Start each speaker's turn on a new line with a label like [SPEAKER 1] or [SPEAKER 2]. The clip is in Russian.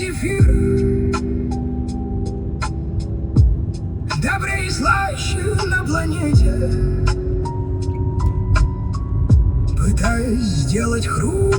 [SPEAKER 1] зефир, добрее и слаще на планете, пытаясь сделать хруст